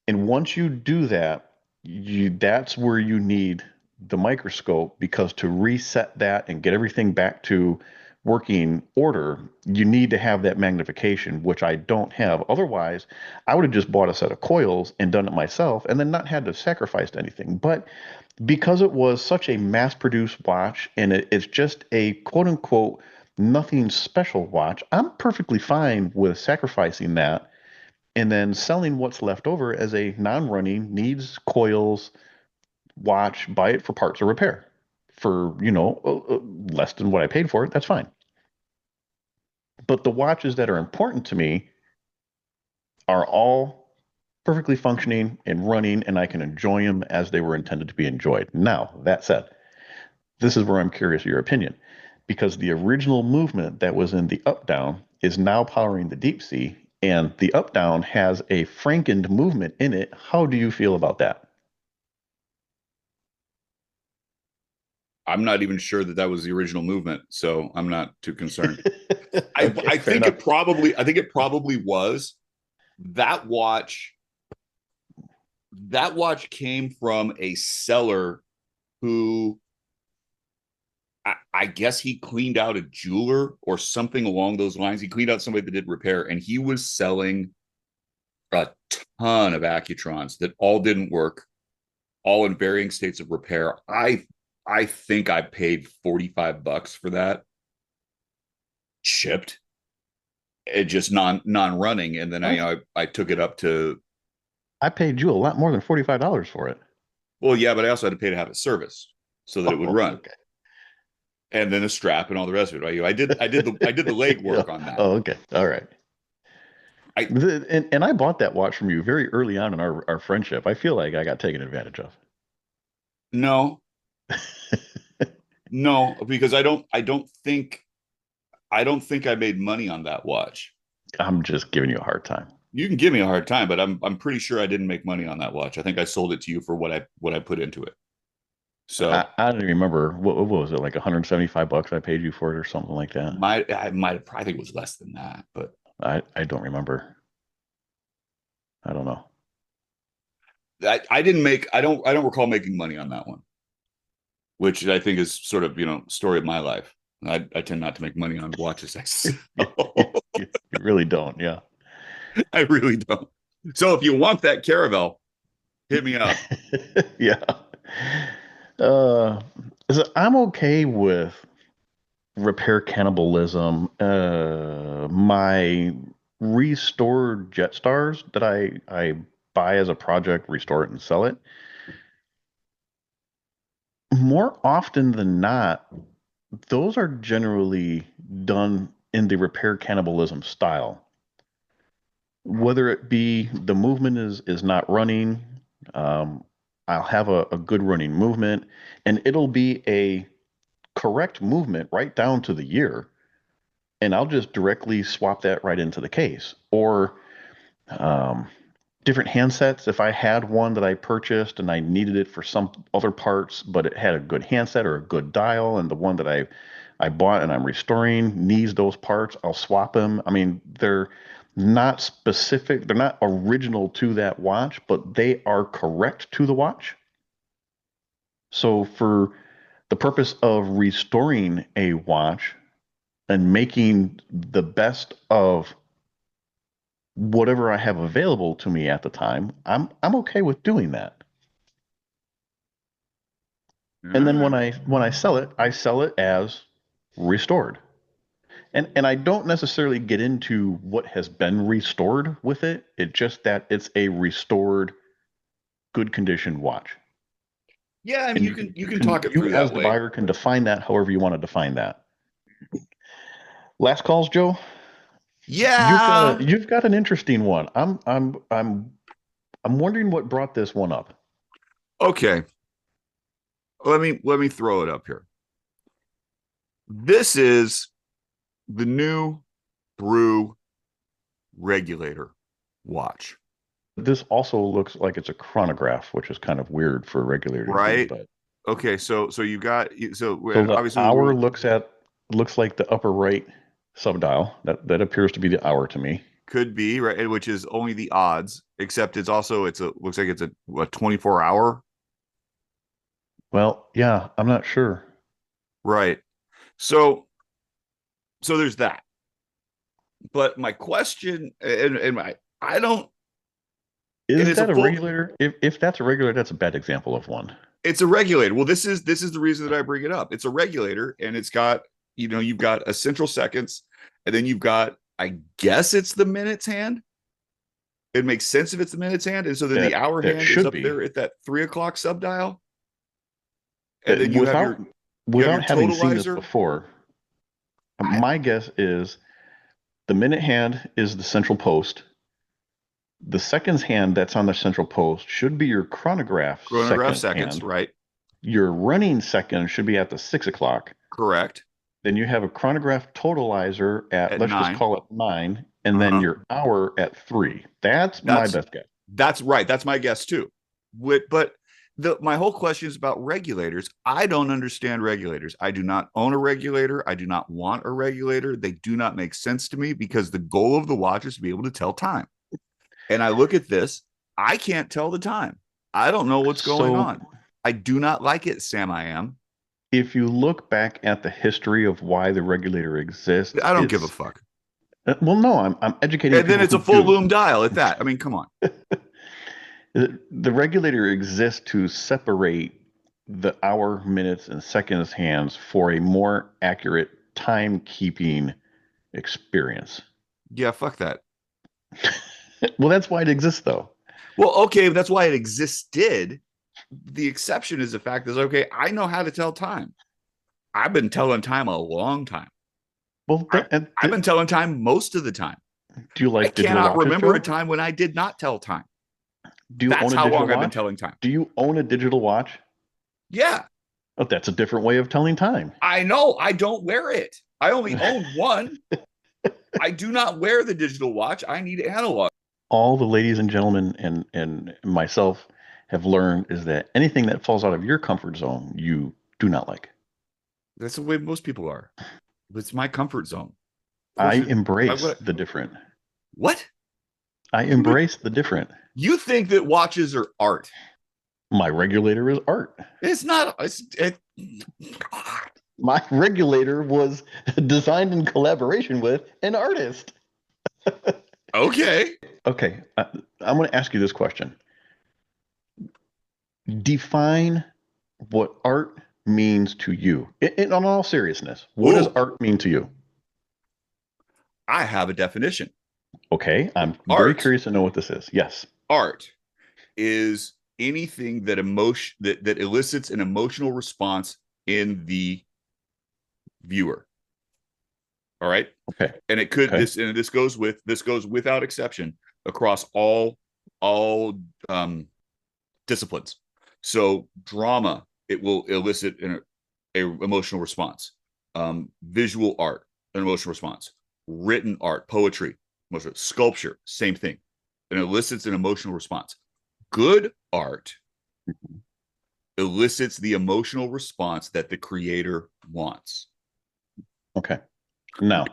And once you do that, that's where you need the microscope because to reset that and get everything back to working order, you need to have that magnification, which I don't have. Otherwise, I would have just bought a set of coils and done it myself and then not had to sacrifice anything. But because it was such a mass-produced watch and it's just a quote unquote nothing special watch, I'm perfectly fine with sacrificing that and then selling what's left over as a non-running needs coils watch, buy it for parts or repair for, less than what I paid for it. That's fine. But the watches that are important to me are all perfectly functioning and running, and I can enjoy them as they were intended to be enjoyed. Now, that said, this is where I'm curious of your opinion because the original movement that was in the up down is now powering the deep sea, and the up down has a Frankened movement in it. How do you feel about that? I'm not even sure that that was the original movement, so I'm not too concerned. I Okay, I fair think enough. it probably was that watch. That watch came from a seller who I guess he cleaned out a jeweler or something along those lines. He cleaned out somebody that did repair, and he was selling a ton of Accutrons that all didn't work, all in varying states of repair. I think I paid $45 for that shipped. It just non running, and then Oh, I took it up to, I paid you a lot more than $45 for it. well, yeah, but I also had to pay to have it serviced so that it would Oh, run, okay. and then a strap and all the rest of it. I did the leg Yeah. work on that. Oh, okay. All right. I And I bought that watch from you very early on in our friendship. I feel like I got taken advantage of. no, no, because I don't think I made money on that watch. I'm just giving you a hard time. You can give me a hard time, but I'm pretty sure I didn't make money on that watch. I think I sold it to you for what I put into it. So I don't even remember what was it like 175 bucks I paid you for it or something like that. I might have probably think it was less than that, but I don't remember. I don't know. I didn't make I don't recall making money on that one, which I think is sort of story of my life. I tend not to make money on watches. You really don't. Yeah. I really don't. So if you want that Caravel, hit me up. Yeah. Uh, so I'm okay with repair cannibalism. My restored Jetstars that I buy as a project, restore it and sell it. More often than not, those are generally done in the repair cannibalism style. Whether it be the movement is not running, um, I'll have a good running movement, and it'll be a correct movement right down to the year, and I'll just directly swap that right into the case. Or um, different handsets. If I had one that I purchased and I needed it for some other parts, but it had a good handset or a good dial, and the one that I I bought and I'm restoring needs those parts, I'll swap them. I mean, they're not specific, they're not original to that watch, but they are correct to the watch. So for the purpose of restoring a watch and making the best of whatever I have available to me at the time, I'm okay with doing that. And then All when I sell it as restored. And I don't necessarily get into what has been restored with it. It's just that it's a restored, good condition watch. Yeah, I mean, And you can talk it you through that as the way. buyer can define that however you want to define that. Last calls, Joe. Yeah. You've got an interesting one. I'm wondering what brought this one up. Okay. Let me throw it up here. This is the new Brew regulator watch, This also looks like it's a chronograph, which is kind of weird for a regulator to be, right? but Okay, so you got so the obviously hour looks like the upper right subdial. That appears to be the hour to me. could be right, which is only the odds, except it's a looks like it's a 24-hour, Well, yeah, I'm not sure. right? So there's that. But my question and my I don't and Is it's a that a full regulator? If that's a regulator, that's a bad example of one. it's a regulator. Well, this is the reason that I bring it up. It's a regulator, and it's got you've got a central seconds, and then you've got I guess it's the minutes hand. It makes sense if it's the minutes hand, and so then the hour That hand is should up be. there at that 3 o'clock subdial, and then Without you have your having seen this totalizer. before, I my guess is the minute hand is the central post. The seconds hand that's on the central post should be your chronograph chronograph second seconds, hand. right? Your running second should be at the 6 o'clock. Correct. Then you have a chronograph totalizer at, At let's just 9. call it 9, and then Uh-huh. your hour at 3. That's my That's best guess. that's right. That's my guess too. But my whole question is about regulators. I don't understand regulators. I do not own a regulator. I do not want a regulator. They do not make sense to me because the goal of the watch is to be able to tell time. And I look at this, I can't tell the time. I don't know what's going So on. I do not like it, Sam. I am. if you look back at the history of why the regulator exists, I don't give a it's fuck. well, no, I'm educating And then people it's who a full do. loom dial at that. I mean, come on. The regulator exists to separate the hour, minutes, and seconds hands for a more accurate timekeeping experience. Yeah, fuck that. Well, that's why it exists, though. Well, okay, that's why it existed. The exception is the fact that okay, I know how to tell time. I've been telling time a long time. Well, I've been telling time most of the time. do you I like digital cannot watches, remember Joe? a time when I did not tell time. Do you own That's a how digital long I've been watch? telling time. Do you own a digital watch? Yeah, Oh, that's a different way of telling time. I know. I don't wear it. I only own one. I do not wear the digital watch. I need analog. All the ladies and gentlemen and myself have learned is that anything that falls out of your comfort zone, you do not like. That's the way most people are. It's my comfort zone. Of I course, embrace the different. what? I embrace the different. You think that watches are art? My regulator is art. It's not. My regulator was designed in collaboration with an artist. Okay. Okay, I'm going to ask you this question. Define what art means to you. In all seriousness, what does Ooh, art mean to you? I have a definition. Okay, I'm very Art. curious to know what this is. Yes. Art is anything that that elicits an emotional response in the viewer. All right. Okay. And it could Okay. this goes without exception across all disciplines. So drama, it will elicit an emotional response. Visual art, an emotional response. Written art, poetry, sculpture, same thing. It elicits an emotional response. Good art elicits the emotional response that the creator wants. Okay. Now,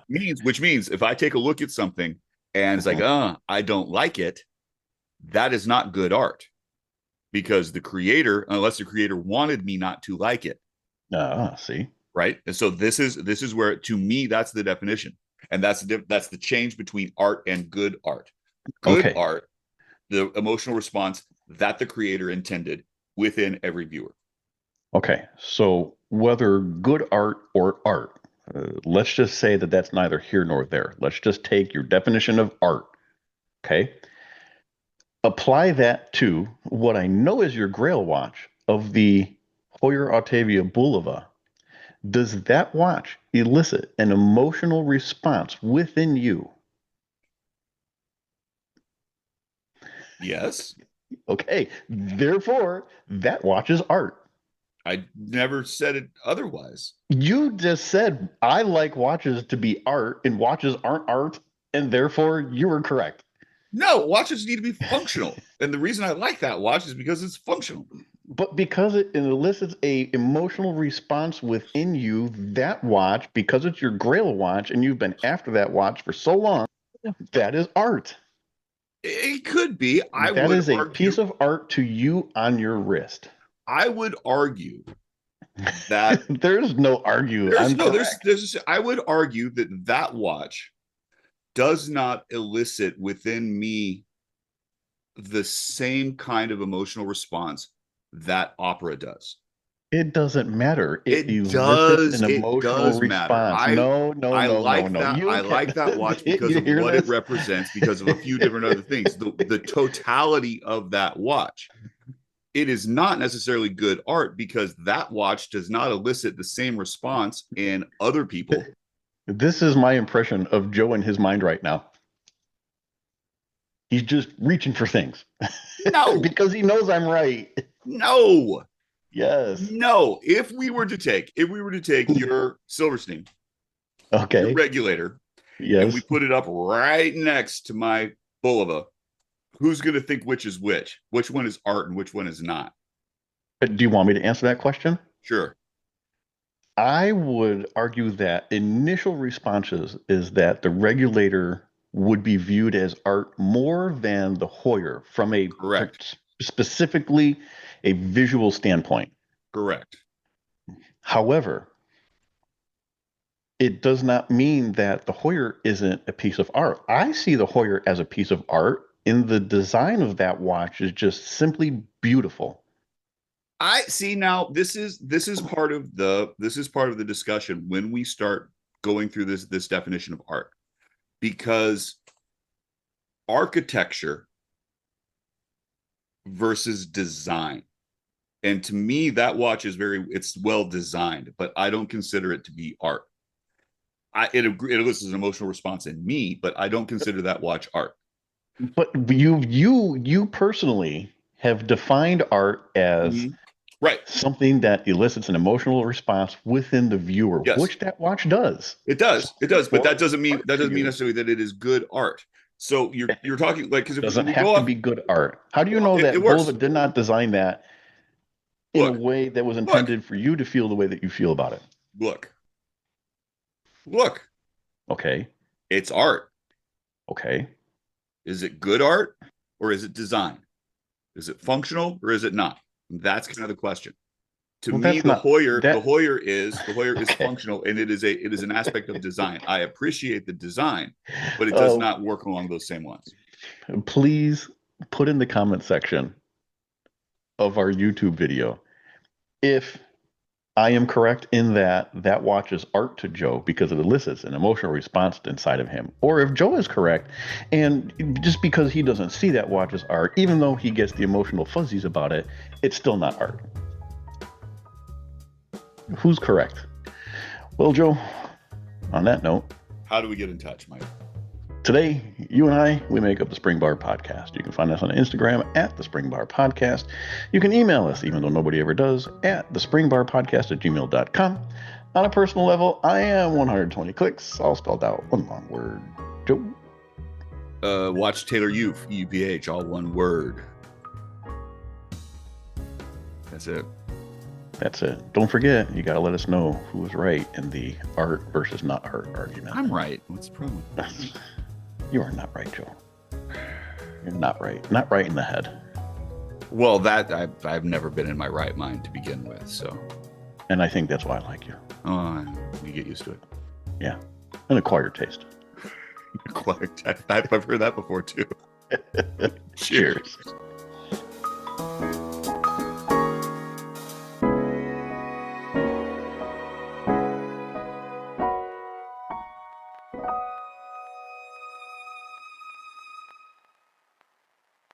Which means if I take a look at something and it's like, I don't like it, that is not good art, because the creator, unless the creator wanted me not to like it, see. right? And so this is where, to me, that's the definition, and that's the change between art and good art. Good Okay. art, the emotional response that the creator intended within every viewer. Okay. So whether good art or art, let's just say that that's neither here nor there. Let's just take your definition of art. Okay. Apply that to what I know is your Grail watch of the Hoyer Octavia Bulova. Does that watch elicit an emotional response within you? Yes. Okay. Therefore, that watch is art. I never said it otherwise. You just said I like watches to be art, and watches aren't art, and therefore you were correct. No, watches need to be functional. And the reason I like that watch is because it's functional. But because it elicits a emotional response within you, that watch, because it's your Grail watch, and you've been after that watch for so long, that is art. It could be. That is a piece of art to you on your wrist. I would argue that there's no argue. I would argue that watch does not elicit within me the same kind of emotional response that opera does. It doesn't matter. It does. an emotional response. No. I like that watch because of what it represents, because of a few different other things. The totality of that watch. It is not necessarily good art because that watch does not elicit the same response in other people. This is my impression of Joe in his mind right now. He's just reaching for things. No. Because he knows I'm right. No. Yes. No. If we were to take your Silverstein, okay, your regulator, yes, and we put it up right next to my Bulova, who's going to think which is which? Which one is art and which one is not? Do you want me to answer that question? Sure. I would argue that initial responses is that the regulator would be viewed as art more than the Hoyer from a specifically a visual standpoint. Correct. However, it does not mean that the Hoyer isn't a piece of art. I see the Hoyer as a piece of art, and the design of that watch is just simply beautiful. I see. Now this is part of the discussion when we start going through this definition of art, because architecture versus design, and to me that watch is it's well designed, but I don't consider it to be art. It elicits an emotional response in me, but I don't consider that watch art. But you personally have defined art as something that elicits an emotional response within the viewer, which that watch does. It does, but that doesn't mean necessarily that it is good art. So you're talking like, because it doesn't have to be good art. How do you know that Bulova did not design that in a way that was intended for you to feel the way that you feel about it? Look. Okay. It's art. Okay. Is it good art or is it design? Is it functional or is it not? That's kind of the question. To me, the Hoyer is functional, and it is an aspect of design. I appreciate the design, but it does not work along those same lines. Please put in the comment section of our YouTube video if I am correct in that watch is art to Joe because it elicits an emotional response inside of him, or if Joe is correct and just because he doesn't see that watch as art, even though he gets the emotional fuzzies about it, it's still not art. Who's correct? Well, Joe, on that note, how do we get in touch, Mike? Today, you and I, we make up the Spring Bar Podcast. You can find us on Instagram at the Spring Bar Podcast. You can email us, even though nobody ever does, at thespringbarpodcast@gmail.com. On a personal level, I am 120 clicks, all spelled out, one long word. Joe? Watch Taylor Youth, UPH, all one word. That's it. That's it. Don't forget, you got to let us know who was right in the art versus not art argument. I'm right. What's the problem? You are not right, Joe. You're not right. Not right in the head. Well, that I've never been in my right mind to begin with, so. And I think that's why I like you. Oh, you get used to it. Yeah. An acquired taste. I've heard that before too. Cheers.